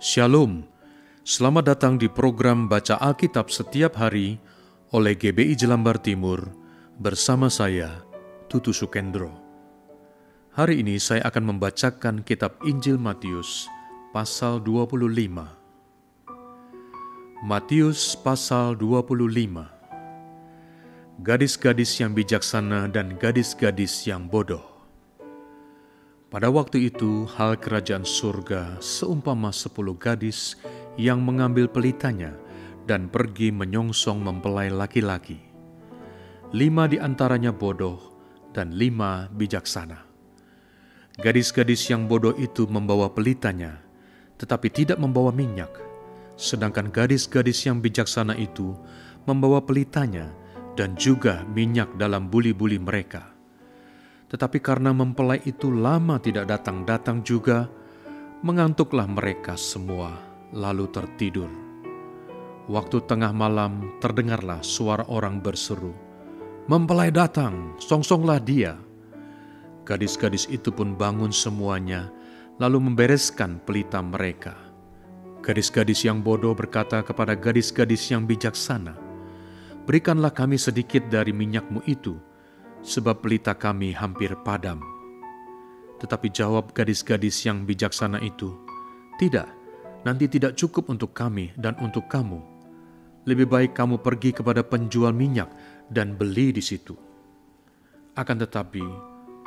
Shalom, selamat datang di program Baca Alkitab setiap hari oleh GBI Jelambar Timur bersama saya, Tutu Sukendro. Hari ini saya akan membacakan kitab Injil Matius pasal 25. Matius pasal 25. Gadis-gadis yang bijaksana dan gadis-gadis yang bodoh. Pada waktu itu, hal kerajaan surga seumpama 10 gadis yang mengambil pelitanya dan pergi menyongsong mempelai laki-laki. 5 di antaranya bodoh dan 5 bijaksana. Gadis-gadis yang bodoh itu membawa pelitanya, tetapi tidak membawa minyak. Sedangkan gadis-gadis yang bijaksana itu membawa pelitanya dan juga minyak dalam buli-buli mereka. Tetapi karena mempelai itu lama tidak datang-datang juga, mengantuklah mereka semua, lalu tertidur. Waktu tengah malam terdengarlah suara orang berseru, "Mempelai datang, songsonglah dia." Gadis-gadis itu pun bangun semuanya, lalu membereskan pelita mereka. Gadis-gadis yang bodoh berkata kepada gadis-gadis yang bijaksana, "Berikanlah kami sedikit dari minyakmu itu, sebab pelita kami hampir padam." Tetapi jawab gadis-gadis yang bijaksana itu, "Tidak, nanti tidak cukup untuk kami dan untuk kamu. Lebih baik kamu pergi kepada penjual minyak dan beli di situ." Akan tetapi,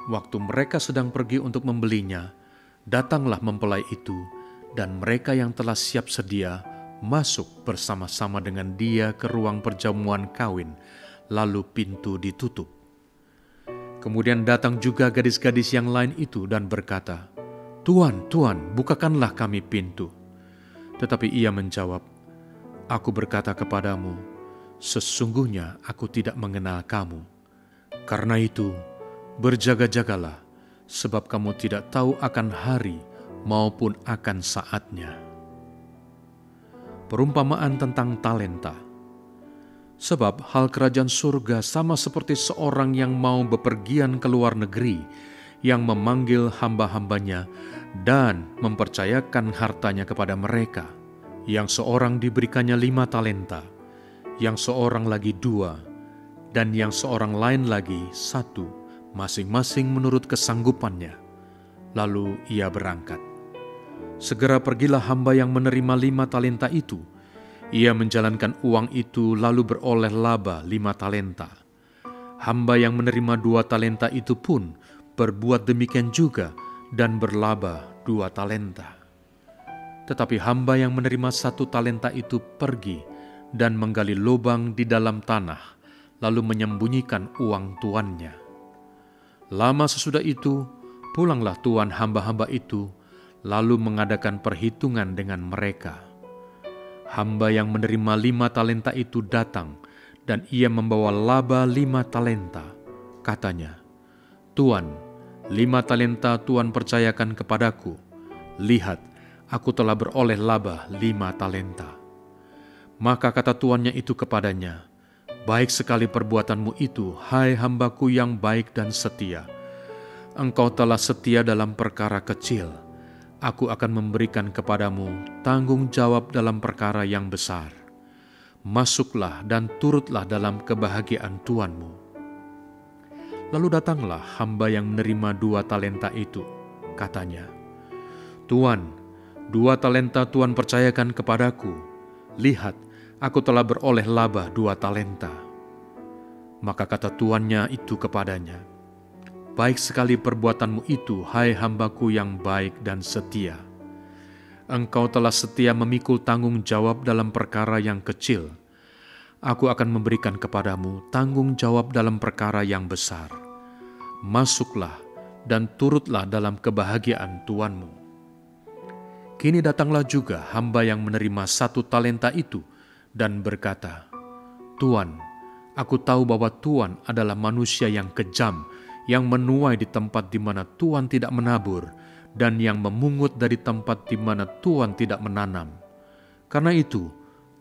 waktu mereka sedang pergi untuk membelinya, datanglah mempelai itu, dan mereka yang telah siap sedia masuk bersama-sama dengan dia ke ruang perjamuan kawin, lalu pintu ditutup. Kemudian datang juga gadis-gadis yang lain itu dan berkata, "Tuan, Tuan, bukakanlah kami pintu." Tetapi ia menjawab, "Aku berkata kepadamu, sesungguhnya aku tidak mengenal kamu. Karena itu, berjaga-jagalah, sebab kamu tidak tahu akan hari maupun akan saatnya." Perumpamaan tentang talenta. Sebab hal kerajaan surga sama seperti seorang yang mau bepergian ke luar negeri, yang memanggil hamba-hambanya dan mempercayakan hartanya kepada mereka. Yang seorang diberikannya 5 talenta, yang seorang lagi 2, dan yang seorang lain lagi 1, masing-masing menurut kesanggupannya. Lalu ia berangkat. Segera pergilah hamba yang menerima 5 talenta itu. Ia menjalankan uang itu lalu beroleh laba 5 talenta. Hamba yang menerima 2 talenta itu pun berbuat demikian juga dan berlaba 2 talenta. Tetapi hamba yang menerima 1 talenta itu pergi dan menggali lubang di dalam tanah, lalu menyembunyikan uang tuannya. Lama sesudah itu, pulanglah tuan hamba-hamba itu, lalu mengadakan perhitungan dengan mereka. Hamba yang menerima 5 talenta itu datang, dan ia membawa laba 5 talenta. Katanya, "Tuan, 5 talenta Tuan percayakan kepadaku. Lihat, aku telah beroleh laba 5 talenta." Maka kata tuannya itu kepadanya, "Baik sekali perbuatanmu itu, hai hambaku yang baik dan setia. Engkau telah setia dalam perkara kecil. Aku akan memberikan kepadamu tanggung jawab dalam perkara yang besar. Masuklah dan turutlah dalam kebahagiaan tuanmu." Lalu datanglah hamba yang menerima 2 talenta itu. Katanya, "Tuan, 2 talenta Tuan percayakan kepadaku. Lihat, aku telah beroleh laba 2 talenta." Maka kata tuannya itu kepadanya, "Baik sekali perbuatanmu itu, hai hambaku yang baik dan setia. Engkau telah setia memikul tanggung jawab dalam perkara yang kecil. Aku akan memberikan kepadamu tanggung jawab dalam perkara yang besar. Masuklah dan turutlah dalam kebahagiaan tuanmu." Kini datanglah juga hamba yang menerima 1 talenta itu dan berkata, "Tuan, aku tahu bahwa Tuan adalah manusia yang kejam, yang menuai di tempat di mana Tuan tidak menabur, dan yang memungut dari tempat di mana Tuan tidak menanam. Karena itu,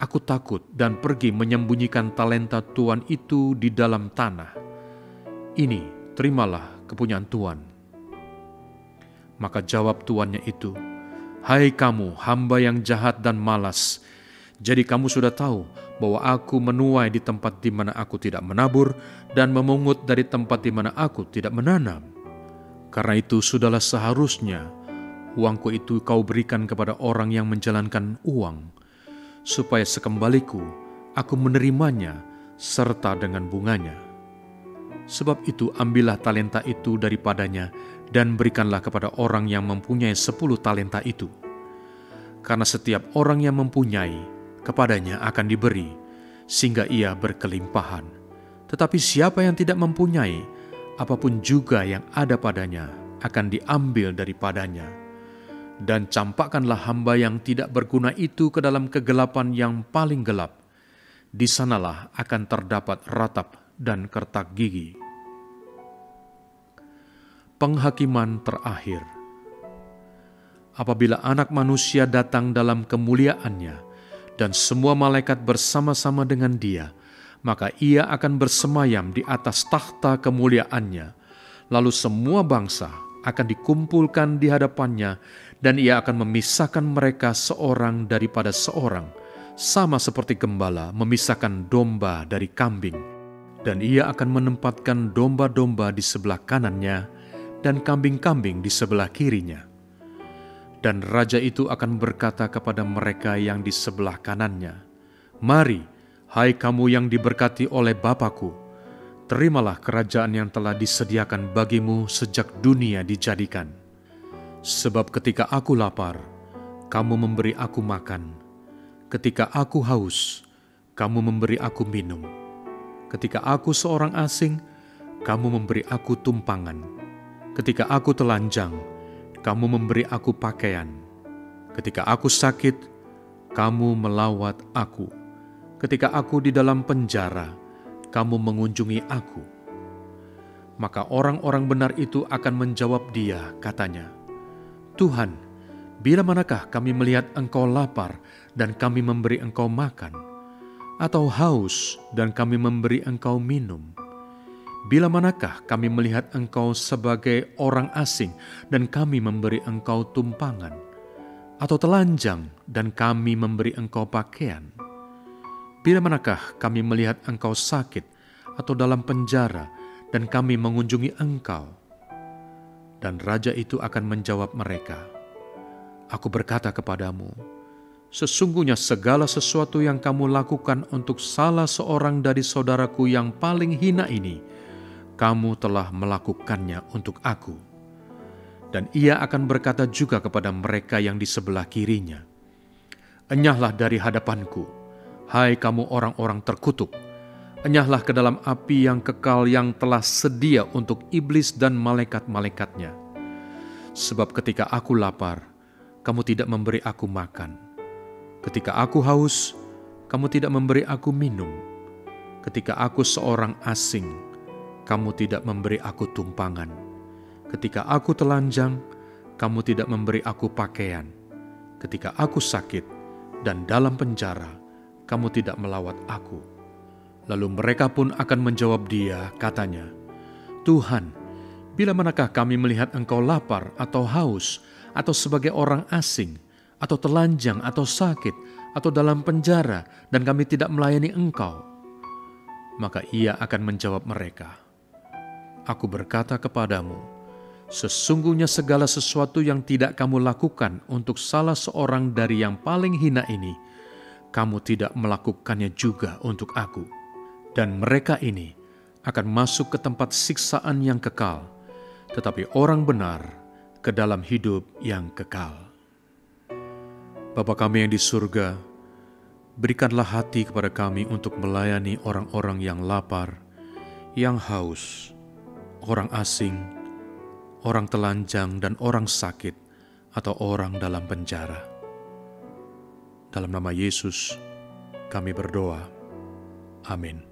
aku takut dan pergi menyembunyikan talenta Tuan itu di dalam tanah. Ini, terimalah kepunyaan Tuan." Maka jawab tuannya itu, Hai kamu, hamba yang jahat dan malas, jadi kamu sudah tahu bahwa aku menuai di tempat di mana aku tidak menabur dan memungut dari tempat di mana aku tidak menanam. Karena itu sudahlah seharusnya uangku itu kau berikan kepada orang yang menjalankan uang, supaya sekembaliku aku menerimanya serta dengan bunganya. Sebab itu ambillah talenta itu daripadanya dan berikanlah kepada orang yang mempunyai 10 talenta itu. Karena setiap orang yang mempunyai, kepadanya akan diberi, sehingga ia berkelimpahan. Tetapi siapa yang tidak mempunyai, apapun juga yang ada padanya akan diambil daripadanya. Dan campakkanlah hamba yang tidak berguna itu ke dalam kegelapan yang paling gelap. Di sanalah akan terdapat ratap dan kertak gigi. Penghakiman terakhir. Apabila Anak Manusia datang dalam kemuliaannya dan semua malaikat bersama-sama dengan Dia, maka Ia akan bersemayam di atas takhta kemuliaannya. Lalu semua bangsa akan dikumpulkan di hadapannya, dan Ia akan memisahkan mereka seorang daripada seorang, sama seperti gembala memisahkan domba dari kambing. Dan Ia akan menempatkan domba-domba di sebelah kanannya dan kambing-kambing di sebelah kirinya. Dan Raja itu akan berkata kepada mereka yang di sebelah kanannya, "Mari, hai kamu yang diberkati oleh Bapa-Ku, terimalah kerajaan yang telah disediakan bagimu sejak dunia dijadikan. Sebab ketika aku lapar, kamu memberi aku makan. Ketika aku haus, kamu memberi aku minum. Ketika aku seorang asing, kamu memberi aku tumpangan. Ketika aku telanjang, kamu memberi aku pakaian. Ketika aku sakit, kamu melawat aku. Ketika aku di dalam penjara, kamu mengunjungi aku." Maka orang-orang benar itu akan menjawab Dia, katanya, "Tuhan, bila manakah kami melihat Engkau lapar dan kami memberi Engkau makan, atau haus dan kami memberi Engkau minum? Bila manakah kami melihat Engkau sebagai orang asing dan kami memberi Engkau tumpangan, atau telanjang dan kami memberi Engkau pakaian? Bila manakah kami melihat Engkau sakit atau dalam penjara dan kami mengunjungi Engkau?" Dan Raja itu akan menjawab mereka, "Aku berkata kepadamu, sesungguhnya segala sesuatu yang kamu lakukan untuk salah seorang dari saudaraku yang paling hina ini, kamu telah melakukannya untuk aku." Dan Ia akan berkata juga kepada mereka yang di sebelah kirinya, "Enyahlah dari hadapanku, hai kamu orang-orang terkutuk, enyahlah ke dalam api yang kekal yang telah sedia untuk iblis dan malaikat-malaikatnya. Sebab ketika aku lapar, kamu tidak memberi aku makan. Ketika aku haus, kamu tidak memberi aku minum. Ketika aku seorang asing, kamu tidak memberi aku tumpangan. Ketika aku telanjang, kamu tidak memberi aku pakaian. Ketika aku sakit dan dalam penjara, kamu tidak melawat aku." Lalu mereka pun akan menjawab Dia, katanya, "Tuhan, bila manakah kami melihat Engkau lapar atau haus, atau sebagai orang asing, atau telanjang atau sakit, atau dalam penjara, dan kami tidak melayani Engkau?" Maka Ia akan menjawab mereka, "Aku berkata kepadamu, sesungguhnya segala sesuatu yang tidak kamu lakukan untuk salah seorang dari yang paling hina ini, kamu tidak melakukannya juga untuk aku." Dan mereka ini akan masuk ke tempat siksaan yang kekal, tetapi orang benar ke dalam hidup yang kekal. Bapa kami yang di surga, berikanlah hati kepada kami untuk melayani orang-orang yang lapar, yang haus, orang asing, orang telanjang dan orang sakit, atau orang dalam penjara. Dalam nama Yesus kami berdoa. Amin.